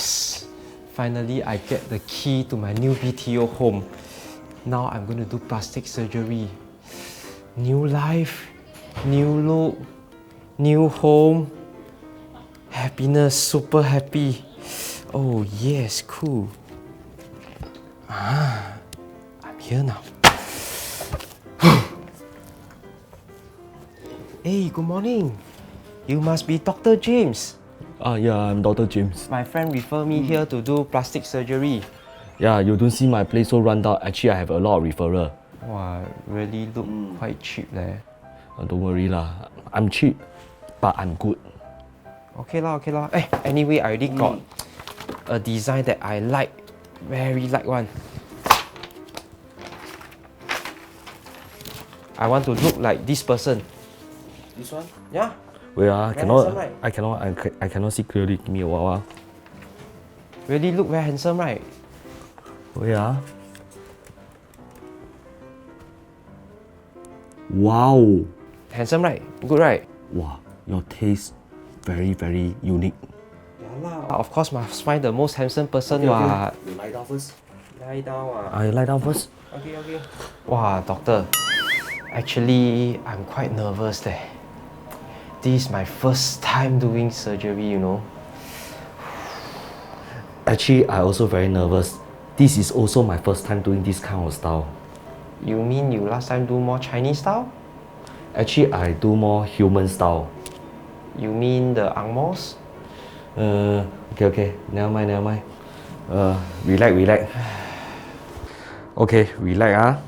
Yes! Finally, I get the key to my new BTO home. Now I'm going to do plastic surgery. New life, new look, new home. Happiness, super happy. Oh yes, cool. I'm here now. Hey, good morning. You must be Dr. James. Yeah, I'm Dr. James. My friend referred me here to do plastic surgery. Yeah, you don't see my place so run down. Actually, I have a lot of referral. Wow, really look quite cheap leh. Don't worry lah. I'm cheap, but I'm good. Okay lah. Anyway, I already got a design that I like, very like one. I want to look like this person. This one? Yeah. Wait, handsome, right? I cannot see clearly. Give me a while. Really look very handsome, right? Wait, Wow. Handsome, right? Good, right? Wow, your taste very, very unique. Yeah lah. Of course, must find the most handsome person. Okay. You lie down first. Lie down. I lie down first. Okay. Wow, doctor. Actually, I'm quite nervous there. This is my first time doing surgery, you know. Actually, I also very nervous. This is also my first time doing this kind of style. You mean you last time do more Chinese style? Actually, I do more human style. You mean the angmos? Okay. Never mind. Relax. Okay, relax.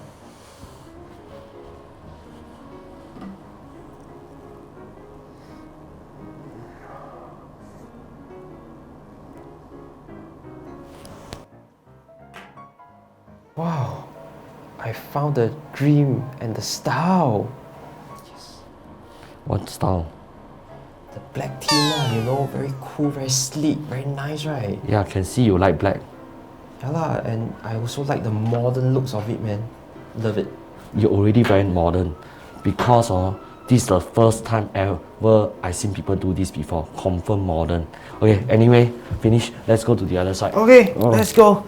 Wow, I found the dream and the style. Yes. What style? The black theme lah, you know, very cool, very sleek, very nice, right? Yeah, I can see you like black. Yeah lah, and I also like the modern looks of it, man. Love it. You're already very modern because this is the first time ever I seen people do this before. Confirm modern. Okay, anyway, finish. Let's go to the other side. Okay, let's go.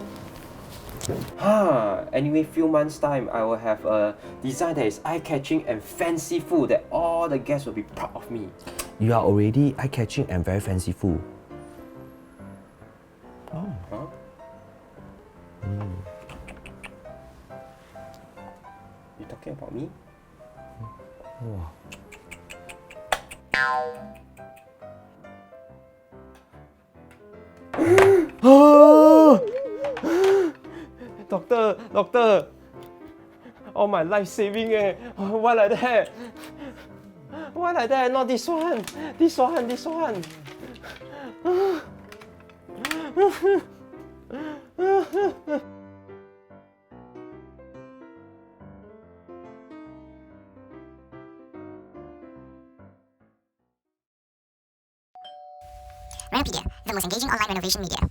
Anyway, few months time, I will have a design that is eye-catching and fanciful that all the guests will be proud of me. You are already eye-catching and very fanciful. Oh. Huh? You talking about me? Doctor! All my life saving why like that? Why like that? Not this one! This one! Renopedia, the most engaging online renovation media.